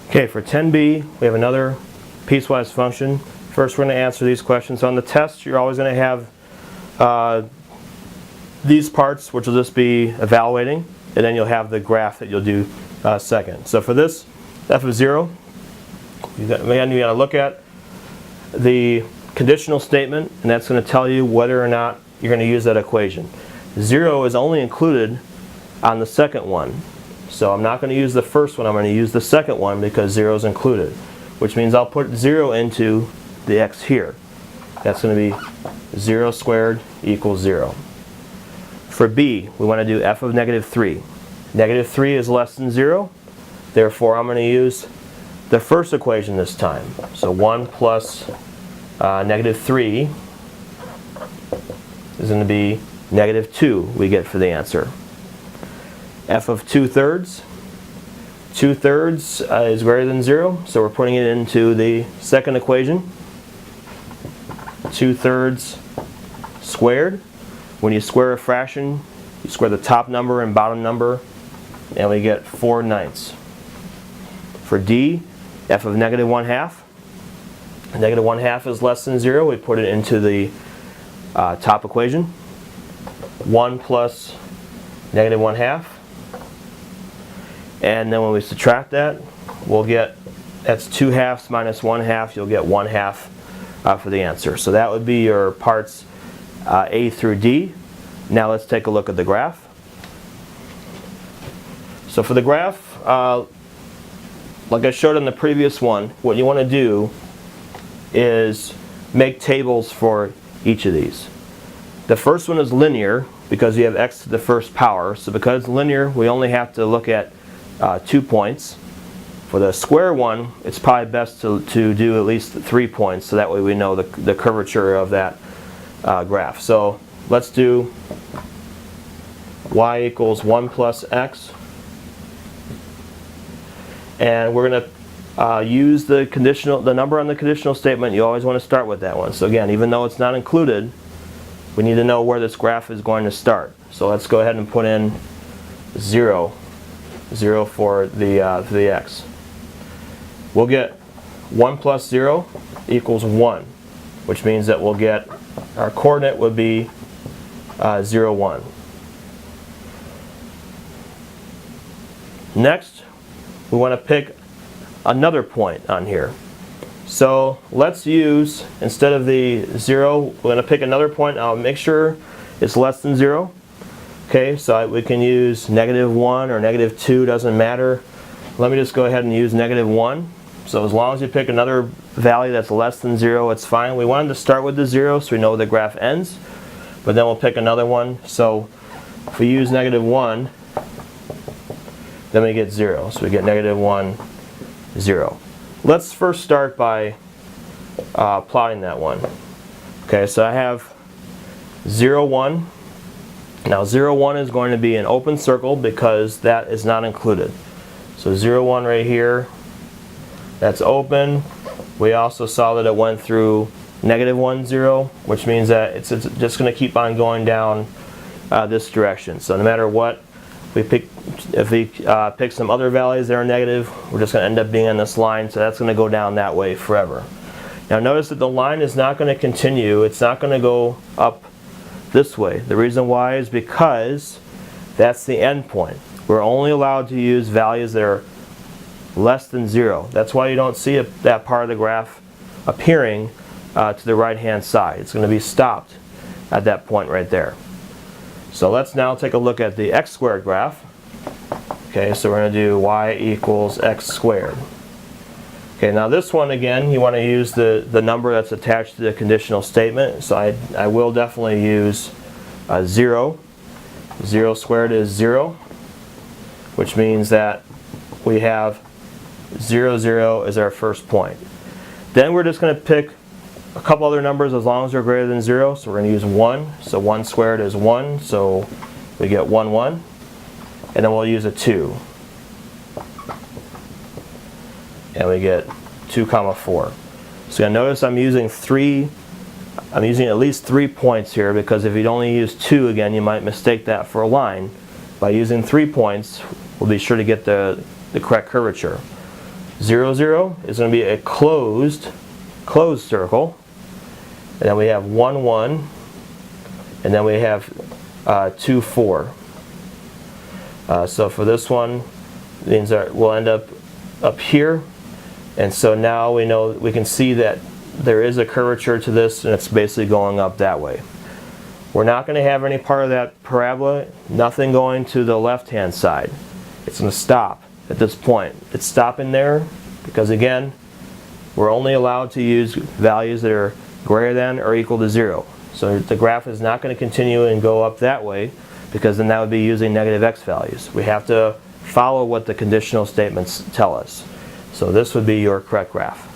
Okay, for 10b, we have another piecewise function. First, we're going to answer these questions. On the test, you're always going to have these parts, which will just be evaluating, and then you'll have the graph that you'll do second. So for this, f of 0, you got to look at the conditional statement, and that's going to tell you whether or not you're going to use that equation. 0 is only included on the second one. So I'm not going to use the first one, I'm going to use the second one because 0 is included. Which means I'll put 0 into the x here. That's going to be 0 squared equals 0. For b, we want to do f of negative 3. Negative 3 is less than 0. Therefore, I'm going to use the first equation this time. So 1 plus negative 3 is going to be negative 2 we get for the answer. F of 2/3. 2/3 is greater than 0, so we're putting it into the second equation. 2/3 squared. When you square a fraction, you square the top number and bottom number, and we get 4/9. For d, f of negative 1/2. Negative 1/2 is less than 0. We put it into the top equation. 1 plus negative 1/2. And then when we subtract that, we'll get, that's 2/2 minus 1/2, you'll get 1/2 for the answer. So that would be your parts A through D. Now let's take a look at the graph. So for the graph, like I showed in the previous one, what you want to do is make tables for each of these. The first one is linear because you have x to the first power. So because it's linear, we only have to look at 2 points. For the square one, it's probably best to do at least 3 points, so that way we know the curvature of that graph. So let's do y equals 1 plus x. And we're going to use the number on the conditional statement. You always want to start with that one. So again, even though it's not included, we need to know where this graph is going to start. So let's go ahead and put in 0. 0 for the x. We'll get 1 plus 0 equals 1, which means that we'll get, our coordinate would be 0, 1. Next, we want to pick another point on here. So let's use, instead of the 0, we're going to pick another point. I'll make sure it's less than 0. Okay, so we can use negative 1 or negative 2, doesn't matter. Let me just go ahead and use negative 1. So as long as you pick another value that's less than 0, it's fine. We wanted to start with the 0 so we know where the graph ends, but then we'll pick another one. So if we use negative 1, then we get 0. So we get negative 1, 0. Let's first start by plotting that one. Okay, so I have 0, 1. Now 0, 1 is going to be an open circle because that is not included. So 0, 1 right here, that's open. We also saw that it went through negative 1, 0, which means that it's just going to keep on going down this direction. So no matter what we pick, if we pick some other values that are negative, we're just going to end up being on this line, so that's going to go down that way forever. Now notice that the line is not going to continue. It's not going to go up this way. The reason why is because that's the end point. We're only allowed to use values that are less than 0. That's why you don't see that part of the graph appearing to the right hand side. It's going to be stopped at that point right there. So let's now take a look at the x squared graph. Okay, so we're going to do y equals x squared. Okay, now this one again, you want to use the number that's attached to the conditional statement. So I will definitely use 0. 0 squared is 0, which means that we have 0, 0 is our first point. Then we're just going to pick a couple other numbers as long as they're greater than 0. So we're going to use 1. So 1 squared is 1, so we get 1, 1. And then we'll use a 2. And we get 2, 4. So you'll notice I'm using at least 3 points here, because if you'd only use 2, again, you might mistake that for a line. By using 3 points, we'll be sure to get the correct curvature. 0, 0 is going to be a closed circle. And then we have 1, 1. And then we have 2, 4. So for this one, means that we'll end up here. And so now we know, we can see that there is a curvature to this, and it's basically going up that way. We're not going to have any part of that parabola, nothing going to the left-hand side. It's going to stop at this point. It's stopping there because, again, we're only allowed to use values that are greater than or equal to 0. So the graph is not going to continue and go up that way, because then that would be using negative x values. We have to follow what the conditional statements tell us. So this would be your correct graph.